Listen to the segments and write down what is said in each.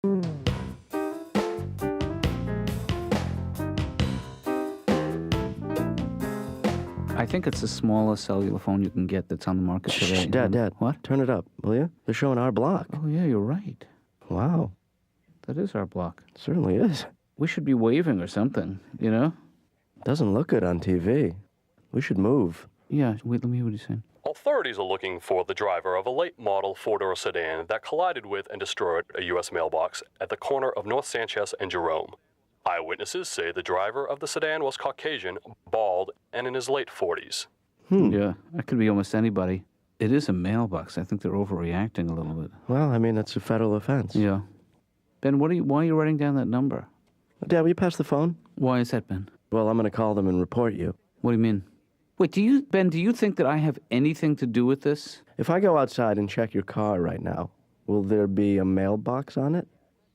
I think it's the smallest cellular phone you can get that's on the market today. Dad. What? Turn it up, will you? They're showing our block. Oh, yeah, you're right. Wow. That is our block. Certainly is. We should be waving or something, you know? Doesn't look good on TV. We should move. Yeah, wait, let me hear what he's saying. Authorities are looking for the driver of a late-model four-door sedan that collided with and destroyed a U.S. mailbox at the corner of North Sanchez and Jerome. Eyewitnesses say the driver of the sedan was Caucasian, bald, and in his late 40s. Yeah, that could be almost anybody. It is a mailbox. I think they're overreacting a little bit. Well, I mean, that's a federal offense. Yeah. Ben, why are you writing down that number? Dad, will you pass the phone? Why is that, Ben? Well, I'm going to call them and report you. What do you mean? Wait, Ben, do you think that I have anything to do with this? If I go outside and check your car right now, will there be a mailbox on it?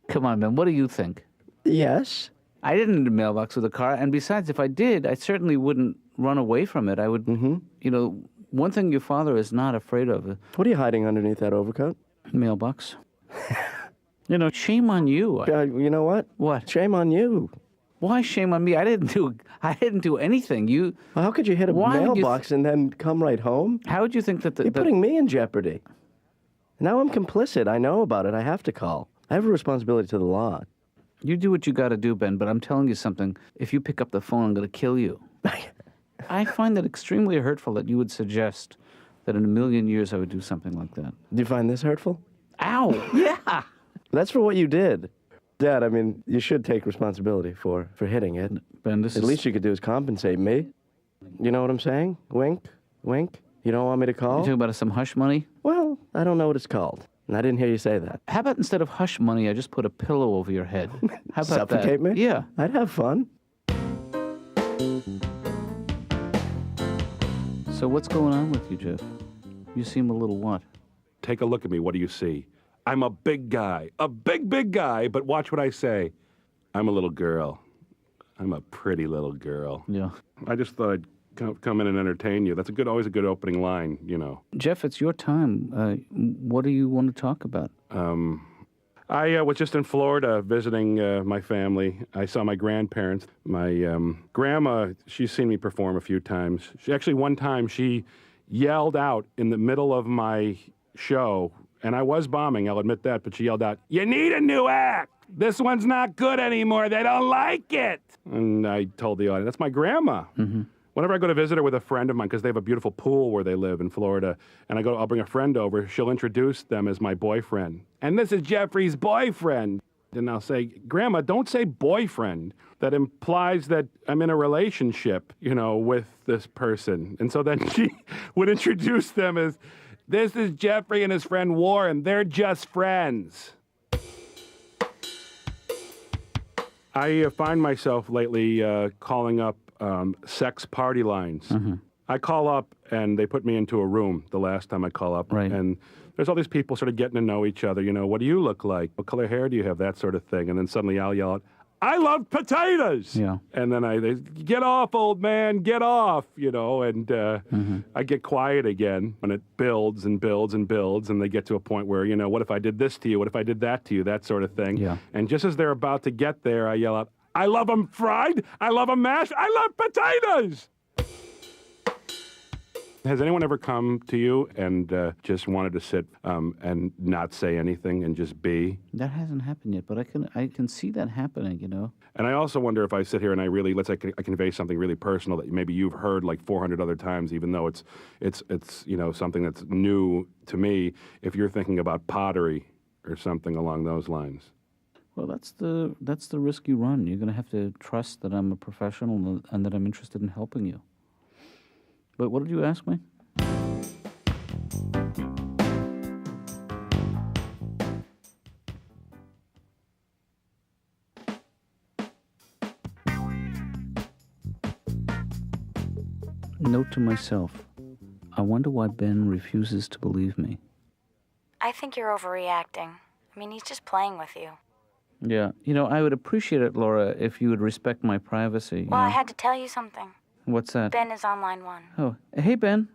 Come on, Ben, what do you think? Yes. I didn't need a mailbox with a car, and besides, if I did, I certainly wouldn't run away from it. I would, you know, one thing your father is not afraid of, What are you hiding underneath that overcoat? mailbox. You know, shame on you. You know what? What? Shame on you. Why shame on me? I didn't do anything. Well, how could you hit a Why would you mailbox and then come right home? How would you think that You're putting me in jeopardy. Now I'm complicit. I know about it. I have to call. I have a responsibility to the law. You do what you got to do, Ben, but I'm telling you something. If you pick up the phone, I'm going to kill you. I find that extremely hurtful that you would suggest that in a million years I would do something like that. Do you find this hurtful? Ow! Yeah! That's for what you did. Dad, I mean, you should take responsibility for hitting it. Ben, At least you could do is compensate me. You know what I'm saying? Wink, wink. You don't want me to You call? talking about some hush money? Well, I don't know what it's called. And I didn't hear you say that. How about instead of hush money, I just put a pillow over your head? How about Suffocate that? me? Yeah. I'd have fun. So what's going on with you, Jeff? You seem a little what? Take a look at me. What do you see? I'm a big guy. A big guy, but watch what I say. I'm a little girl. I'm a pretty little girl. Yeah. I just thought I'd come in and entertain you. That's always a good opening line, you know. Jeff, it's your time. What do you want to talk about? I was just in Florida visiting my family. I saw my grandparents. My grandma, she's seen me perform a few times. One time she yelled out in the middle of my show, and I was bombing, I'll admit that, but she yelled out, "You need a new act! This one's not good anymore. They don't like it!" And I told the audience, that's my grandma. Mm-hmm. Whenever I go to visit her with a friend of mine, because they have a beautiful pool where they live in Florida, and I'll bring a friend over, she'll introduce them as my boyfriend. And this is Jeffrey's boyfriend. And I'll say, "Grandma, don't say boyfriend. That implies that I'm in a relationship, you know, with this person." And so then she would introduce them as, "This is Jeffrey and his friend Warren. They're just friends." I find myself lately calling up sex party lines. Mm-hmm. I call up and they put me into a room the last time I call up. Right. And there's all these people sort of getting to know each other. You know, what do you look like? What color hair do you have? That sort of thing. And then suddenly I'll yell out, "I love potatoes!" Yeah. And then they "Get off, old man, get off!" You know, and I get quiet again, and it builds and builds and builds, and they get to a point where, you know, what if I did this to you? What if I did that to you? That sort of thing. Yeah. And just as they're about to get there, I yell out, "I love them fried, I love them mashed, I love potatoes!" Has anyone ever come to you and just wanted to sit and not say anything and just be? That hasn't happened yet, but I can see that happening, you know. And I also wonder if I sit here and let's say I convey something really personal that maybe you've heard like 400 other times, even though it's you know, something that's new to me, if you're thinking about pottery or something along those lines. Well, that's the risk you run. You're going to have to trust that I'm a professional and that I'm interested in helping you. But what did you ask me? Note to myself, I wonder why Ben refuses to believe me. I think you're overreacting. I mean, he's just playing with you. Yeah, you know, I would appreciate it, Laura, if you would respect my privacy. Well, you I know? had to tell you something. What's that? Ben is on line 1. Oh, hey, Ben.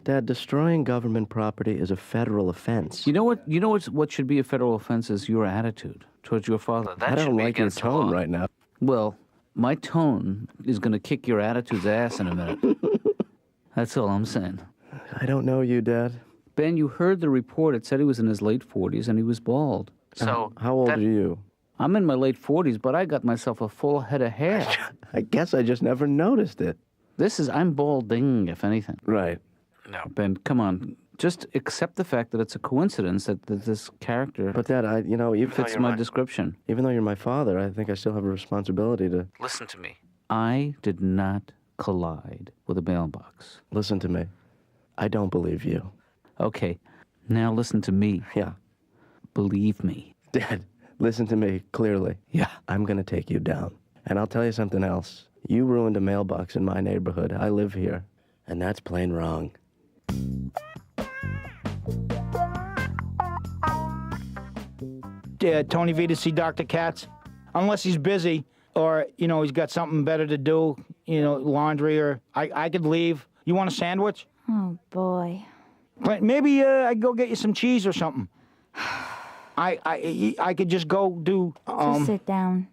Dad, destroying government property is a federal offense. You know what? What should be a federal offense is your attitude. towards your father. That I should don't be like your against the tone law. right now. Well, my tone is going to kick your attitude's ass in a minute. That's all I'm saying. I don't know you, Dad. Ben, you heard the report. It said he was in his late 40s and he was bald. So How old are you? I'm in my late 40s, but I got myself a full head of hair. I guess I just never noticed it. I'm balding, if anything. Right. No. Ben, come on. Just accept the fact that it's a coincidence that this character But Dad, even fits my description. even though you're my father, I think I still have a responsibility to Listen to me. I did not collide with a mailbox. listen to me. I don't believe you. Okay, now listen to me. Yeah. Believe me. Dad, listen to me clearly. Yeah. I'm going to take you down. And I'll tell you something else. You ruined a mailbox in my neighborhood. I live here. And that's plain wrong. Tony V to see Dr. Katz, unless he's busy or, he's got something better to do, laundry, or I could leave. You want a sandwich? Oh, boy. But maybe I go get you some cheese or something. I could just go do. Just sit down.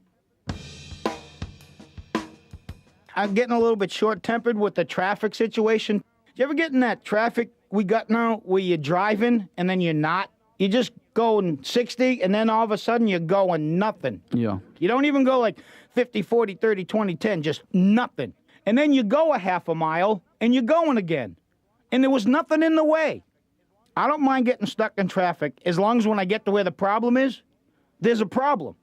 I'm getting a little bit short-tempered with the traffic situation. You ever get in that traffic we got now where you're driving and then you're not? You just going 60 and then all of a sudden you're going nothing. Yeah. You don't even go like 50, 40, 30, 20, 10, just nothing. And then you go a half a mile and you're going again. And there was nothing in the way. I don't mind getting stuck in traffic as long as when I get to where the problem is, there's a problem.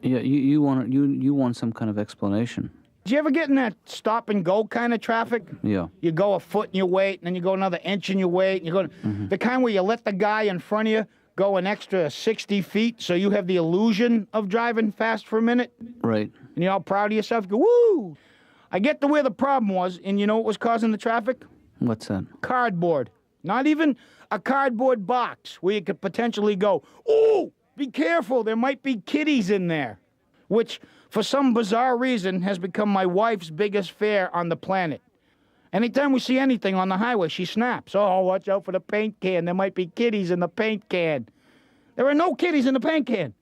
Yeah, you want some kind of explanation. Did you ever get in that stop and go kind of traffic? Yeah. You go a foot and you wait, and then you go another inch and you wait, and you go the kind where you let the guy in front of you go an extra 60 feet so you have the illusion of driving fast for a minute. Right. And you're all proud of yourself. You go, woo! I get to where the problem was, and you know what was causing the traffic? What's that? Cardboard. Not even a cardboard box where you could potentially go, ooh, be careful, there might be kitties in there. Which, for some bizarre reason, has become my wife's biggest fear on the planet. Anytime we see anything on the highway, she snaps. Oh, watch out for the paint can. There might be kitties in the paint can. There are no kitties in the paint can.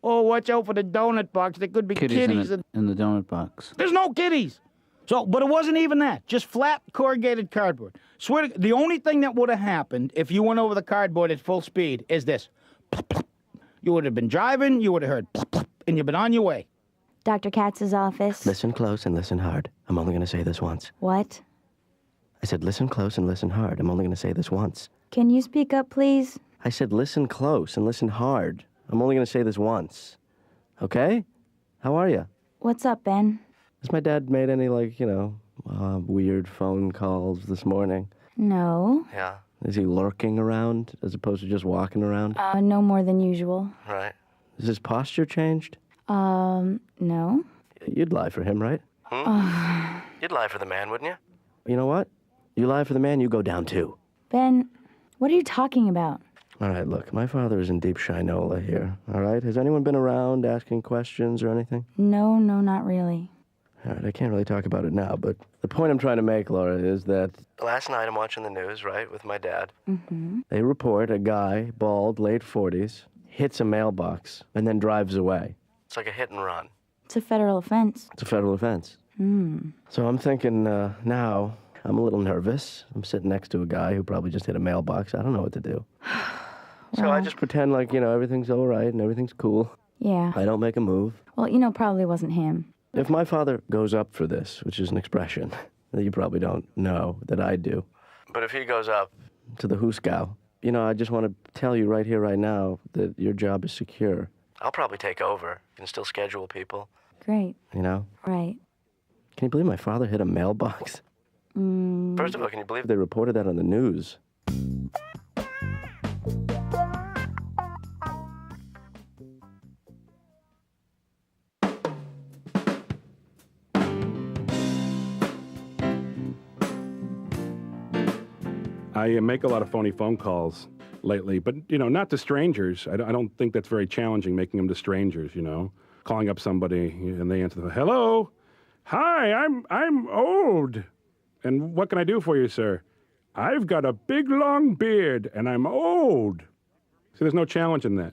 Oh, watch out for the donut box. There could be kitties in the donut box. There's no kitties. So, but it wasn't even that. Just flat corrugated cardboard. Swear to, the only thing that would have happened if you went over the cardboard at full speed is this. You would have been driving, you would have heard, and you've been on your way. Dr. Katz's office. Listen close and listen hard. I'm only going to say this once. What? I said listen close and listen hard. I'm only going to say this once. Can you speak up, please? I said listen close and listen hard. I'm only going to say this once. Okay? How are you? What's up, Ben? Has my dad made any, weird phone calls this morning? No. Yeah. Is he lurking around as opposed to just walking around? No more than usual. Right. Has his posture changed? No. You'd lie for him, right? You'd lie for the man, wouldn't you? You know what? You lie for the man, you go down too. Ben, what are you talking about? All right, look, my father is in deep shinola here, all right? Has anyone been around asking questions or anything? No, not really. All right, I can't really talk about it now, but the point I'm trying to make, Laura, is that last night I'm watching the news, right, with my dad. Mm-hmm. They report a guy, bald, late 40s, hits a mailbox and then drives away. It's like a hit and run. It's a federal offense. It's a federal offense. So I'm thinking now, I'm a little nervous. I'm sitting next to a guy who probably just hit a mailbox. I don't know what to do. So I just pretend like, everything's all right and everything's cool. Yeah. I don't make a move. Well, probably wasn't him. If my father goes up for this, which is an expression that you probably don't know that I do, but if he goes up to the Huskow, I just want to tell you right here, right now, that your job is secure. I'll probably take over. You can still schedule people. Great. Right. Can you believe my father hit a mailbox? First of all, can you believe they reported that on the news? I make a lot of phony phone calls lately, but, not to strangers. I don't think that's very challenging, making them to strangers, Calling up somebody and they answer the, hello, hi, I'm old. And what can I do for you, sir? I've got a big, long beard and I'm old. See, there's no challenge in that.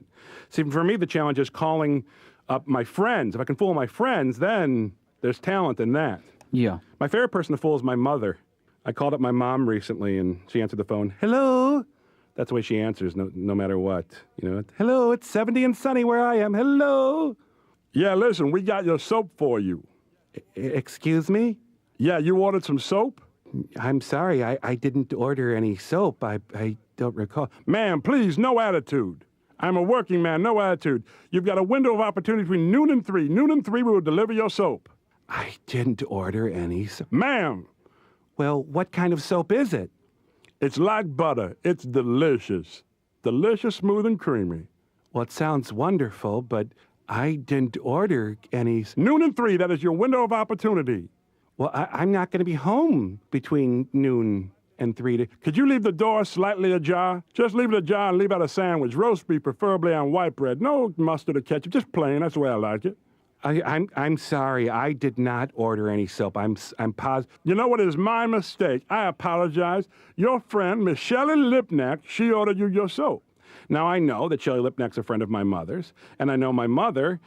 See, for me, the challenge is calling up my friends. If I can fool my friends, then there's talent in that. Yeah. My favorite person to fool is my mother. I called up my mom recently, and she answered the phone. Hello. That's the way she answers, no matter what. You know, hello, it's 70 and sunny where I am. Hello. Yeah, listen, we got your soap for you. Excuse me? Yeah, you ordered some soap? I'm sorry, I didn't order any soap. I don't recall. Ma'am, please, no attitude. I'm a working man, no attitude. You've got a window of opportunity between noon and 3. Noon and 3, we will deliver your soap. I didn't order any soap. Ma'am! Well, what kind of soap is it? It's like butter. It's delicious. Delicious, smooth, and creamy. Well, it sounds wonderful, but I didn't order any. Noon and 3, that is your window of opportunity. Well, I'm not going to be home between noon and 3. Could you leave the door slightly ajar? Just leave it ajar and leave out a sandwich. Roast beef, preferably on white bread. No mustard or ketchup, just plain. That's the way I like it. I'm sorry. I did not order any soap. I'm positive. You know what? It is my mistake. I apologize. Your friend, Miss Shelley Lipnack, she ordered you your soap. Now, I know that Shelley Lipnack's a friend of my mother's, and I know my mother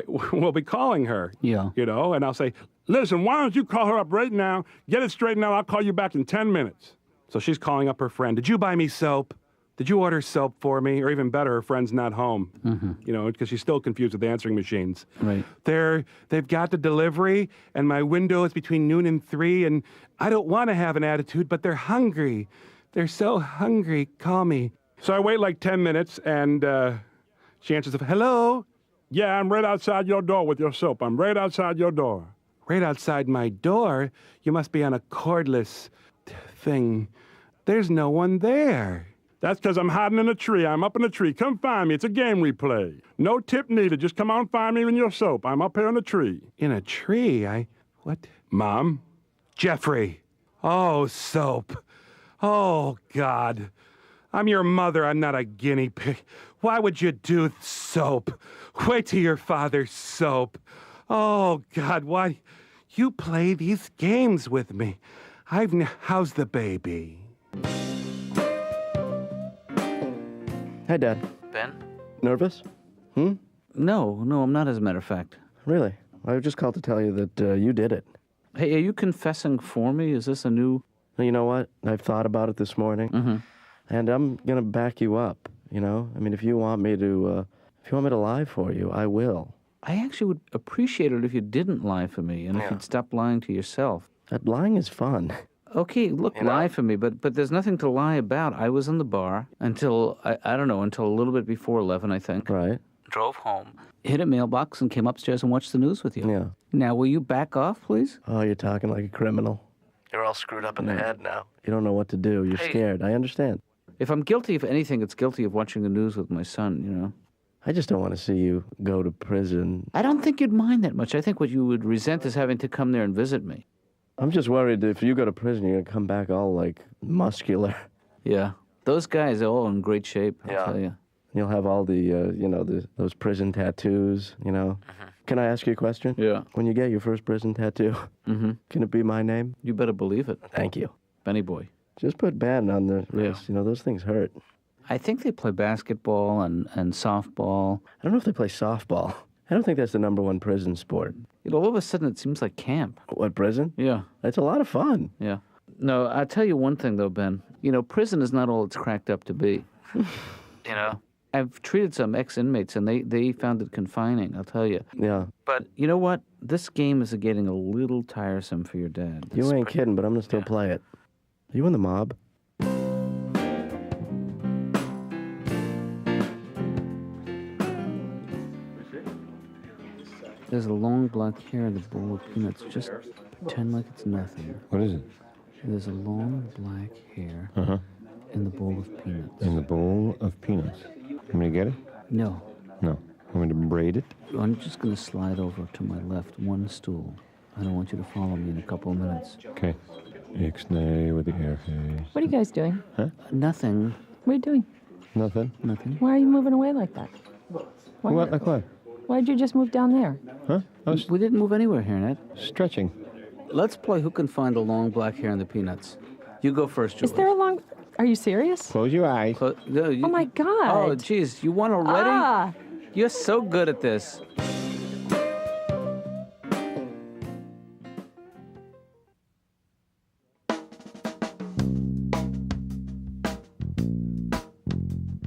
will be calling her. Yeah. You know, and I'll say, listen, why don't you call her up right now, get it straightened out, I'll call you back in 10 minutes. So she's calling up her friend. Did you buy me soap? Did you order soap for me? Or even better, her friend's not home. Mm-hmm. You know, because she's still confused with the answering machines. Right. They've got the delivery, and my window is between noon and 3, and I don't want to have an attitude, but they're hungry. They're so hungry. Call me. So I wait like 10 minutes, and she answers the phone. Hello? Yeah, I'm right outside your door with your soap. I'm right outside your door. Right outside my door? You must be on a cordless thing. There's no one there. That's because I'm hiding in a tree. I'm up in a tree. Come find me. It's a game we play. No tip needed. Just come out and find me in your soap. I'm up here in a tree. In a tree? What? Mom? Jeffrey. Oh, soap. Oh, God. I'm your mother. I'm not a guinea pig. Why would you do soap? Wait till your father's soap. Oh, God, why? You play these games with me. How's the baby? Hi, Dad. Ben? Nervous? No, I'm not, as a matter of fact. Really? I just called to tell you that you did it. Hey, are you confessing for me? Is this a new... You know what? I've thought about it this morning, and I'm gonna back you up. You know, I mean, if you want me to lie for you, I will. I actually would appreciate it if you didn't lie for me, and if you'd stop lying to yourself. That lying is fun. Okay, look, lie for me, but there's nothing to lie about. I was in the bar until, I don't know, until a little bit before 11, I think. Right. Drove home, hit a mailbox, and came upstairs and watched the news with you. Yeah. Now, will you back off, please? Oh, you're talking like a criminal. You're all screwed up in the head now. You don't know what to do. You're scared. I understand. If I'm guilty of anything, it's guilty of watching the news with my son, you know? I just don't want to see you go to prison. I don't think you'd mind that much. I think what you would resent is having to come there and visit me. I'm just worried if you go to prison, you're going to come back all, like, muscular. Yeah. Those guys are all in great shape, I'll tell you. You'll have all the, those prison tattoos, you know. Can I ask you a question? Yeah. When you get your first prison tattoo, can it be my name? You better believe it. Thank you. Benny boy. Just put Ben on the wrist. You know, those things hurt. I think they play basketball and softball. I don't know if they play softball. I don't think that's the #1 prison sport. You know, all of a sudden it seems like camp. What, prison? Yeah. It's a lot of fun. Yeah. No, I'll tell you one thing, though, Ben. You know, prison is not all it's cracked up to be. You know? I've treated some ex-inmates, and they found it confining, I'll tell you. Yeah. But you know what? This game is getting a little tiresome for your dad. You ain't kidding, but I'm going to still play it. Are you in the mob? There's a long black hair in the bowl of peanuts. Just pretend like it's nothing. What is it? There's a long black hair in the bowl of peanuts. In the bowl of peanuts. Want me to get it? No. No. Want me to braid it? I'm just going to slide over to my left, one stool. I don't want you to follow me in a couple of minutes. Okay. Ixnay with the air face. What are you guys doing? Nothing. What are you doing? Nothing? Nothing. Why are you moving away like that? What? Like what? Why'd you just move down there? Huh? I was We didn't move anywhere here, Ned. stretching. Let's play who can find the long black hair in the peanuts. You go first, Julie. Is there a long... Are you serious? Close your eyes. Oh my God. Oh, geez, you won already? Ah. You're so good at this.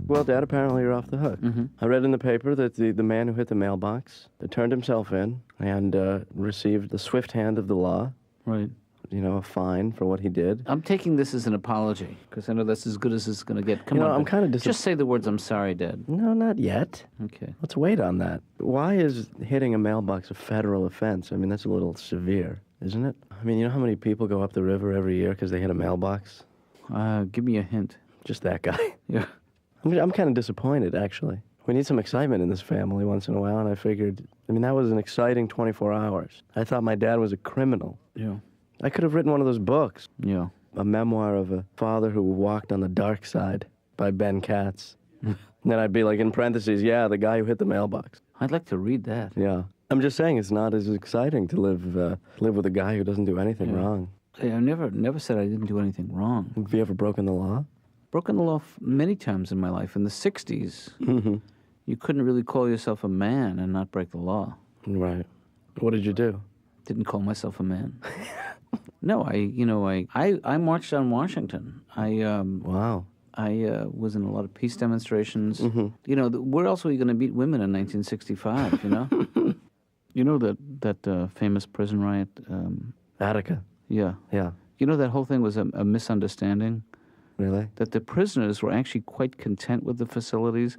Well, Dad, apparently you're off the hook. Mm-hmm. I read in the paper that the man who hit the mailbox turned himself in and received the swift hand of the law. Right. You know, a fine for what he did. I'm taking this as an apology, because I know that's as good as it's going to get. Come You know, on, I'm Ben. kinda Just say the words, I'm sorry, Dad. No, not yet. Okay. Let's wait on that. Why is hitting a mailbox a federal offense? I mean, that's a little severe, isn't it? I mean, you know how many people go up the river every year because they hit a mailbox? Give me a hint. Just that guy. Yeah. I'm kind of disappointed, actually. We need some excitement in this family once in a while, and I figured, I mean, that was an exciting 24 hours. I thought my dad was a criminal. Yeah. I could have written one of those books. Yeah. A memoir of a father who walked on the dark side by Ben Katz. And then I'd be like, in parentheses, yeah, the guy who hit the mailbox. I'd like to read that. Yeah. I'm just saying it's not as exciting to live with a guy who doesn't do anything wrong. Hey, I never said I didn't do anything wrong. Have you ever broken the law? Broken the law many times in my life. In the 60s, you couldn't really call yourself a man and not break the law. Right. What did you do? Didn't call myself a man. No, I marched on Washington. Wow. I was in a lot of peace demonstrations. You know, where else were you going to meet women in 1965, you know? You know that famous prison riot? Attica. Yeah. Yeah. You know that whole thing was a misunderstanding? Really? That the prisoners were actually quite content with the facilities,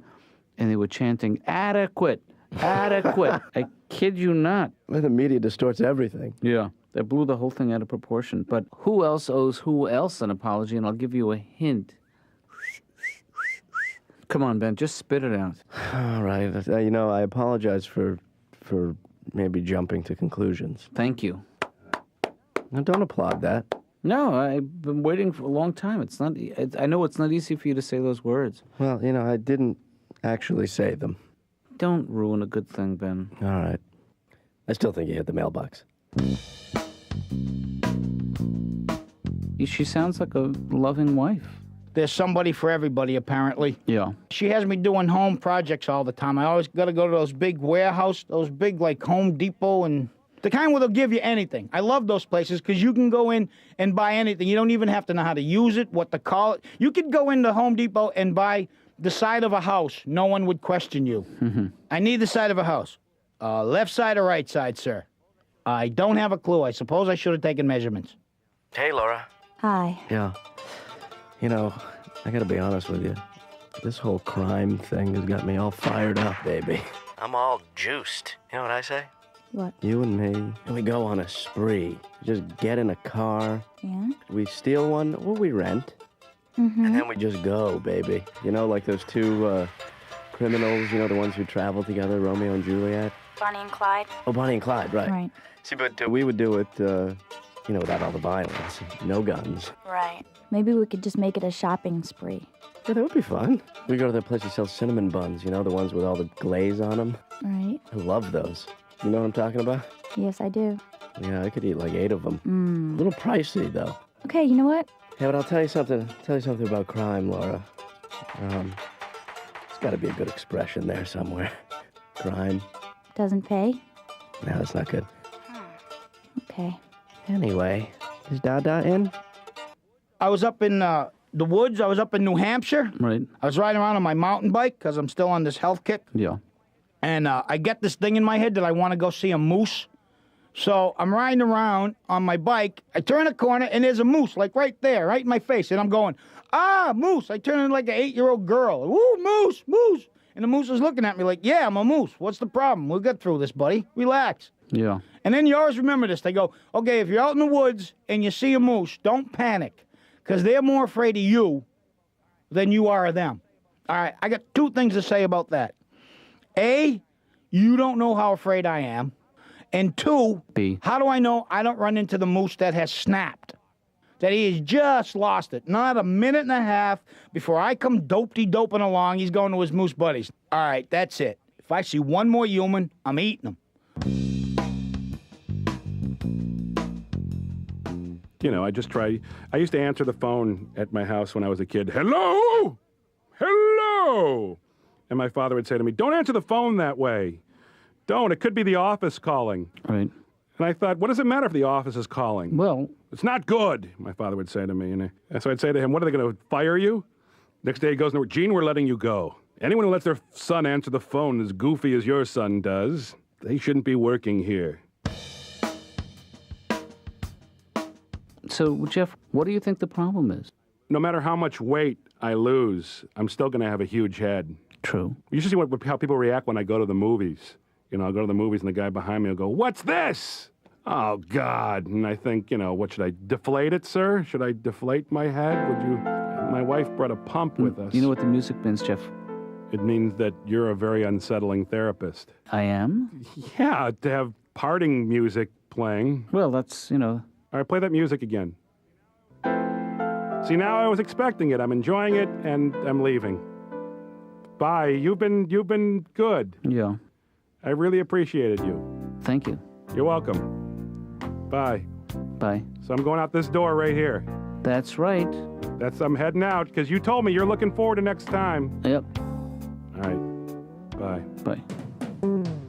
and they were chanting, adequate, adequate. I kid you not. Well, the media distorts everything. Yeah. They blew the whole thing out of proportion. But who else owes who else an apology? And I'll give you a hint. Come on, Ben, just spit it out. All right. You know, I apologize for maybe jumping to conclusions. Thank you. Now, don't applaud that. No, I've been waiting for a long time. It's not. I know it's not easy for you to say those words. Well, you know, I didn't actually say them. Don't ruin a good thing, Ben. All right. I still think you hit the mailbox. She sounds like a loving wife. There's somebody for everybody, apparently. Yeah. She has me doing home projects all the time. I always got to go to those big warehouse, those big, like, Home Depot and the kind where they'll give you anything. I love those places because you can go in and buy anything. You don't even have to know how to use it, what to call it. You could go into Home Depot and buy the side of a house. No one would question you. I need the side of a house. Left side or right side, sir? I don't have a clue. I suppose I should have taken measurements. Hey, Laura. Hi. Yeah. You know, I gotta be honest with you. This whole crime thing has got me all fired up, baby. I'm all juiced. You know what I say? What? You and me, and we go on a spree. Just get in a car. Yeah? We steal one, or we rent. Mm-hmm. And then we just go, baby. You know, like those two criminals, you know, the ones who traveled together, Romeo and Juliet. Bonnie and Clyde? Oh, Bonnie and Clyde, right. Right. See, but we would do it, you know, without all the violence. No guns. Right. Maybe we could just make it a shopping spree. Yeah, that would be fun. We go to that place that sells cinnamon buns, you know, the ones with all the glaze on them. Right. I love those. You know what I'm talking about? Yes, I do. Yeah, I could eat like 8 of them. A little pricey, though. Okay, you know what? Yeah, but I'll tell you something. About crime, Laura. There's got to be a good expression there somewhere. Crime. Doesn't pay? No, that's not good. Okay. Anyway, is Dada in? I was up in the woods. I was up in New Hampshire. Right. I was riding around on my mountain bike because I'm still on this health kick. Yeah. And I get this thing in my head that I want to go see a moose. So I'm riding around on my bike. I turn a corner, and there's a moose, like right there, right in my face. And I'm going, moose. I turn into like an 8-year-old girl. Woo, moose, moose. And the moose is looking at me like, yeah, I'm a moose. What's the problem? We'll get through this, buddy. Relax. Yeah. And then you always remember this. They go, okay, if you're out in the woods and you see a moose, don't panic, because they're more afraid of you than you are of them. All right, I got 2 things to say about that. A, you don't know how afraid I am. And 2, B, how do I know I don't run into the moose that has snapped? That he has just lost it. Not a minute and a half before I come doping along, he's going to his moose buddies. All right, that's it. If I see one more human, I'm eating them. you know, I just try. I used to answer the phone at my house when I was a kid. Hello? Hello? And my father would say to me, don't answer the phone that way. Don't. It could be the office calling. Right. And I thought, what does it matter if the office is calling? Well, It's not good, my father would say to me. And so I'd say to him, what are they going to fire you? Next day he goes, no, Gene, we're letting you go. Anyone who lets their son answer the phone as goofy as your son does, they shouldn't be working here. so, Jeff, what do you think the problem is? No matter how much weight I lose, I'm still going to have a huge head. True. You should see how people react when I go to the movies. You know, I'll go to the movies and the guy behind me will go, what's this? Oh, God. And I think, you know, what should I deflate it, sir? Should I deflate my head? Would you? My wife brought a pump with us. You know what the music means, Jeff? It means that you're a very unsettling therapist. I am? Yeah, to have parting music playing. Well, that's, you know. All right, play that music again. See, now I was expecting it. I'm enjoying it, and I'm leaving. Bye. You've been good. Yeah. I really appreciated you. Thank you. You're welcome. Bye. Bye. So I'm going out this door right here. That's right. I'm heading out because you told me you're looking forward to next time. Yep. All right. Bye. Bye.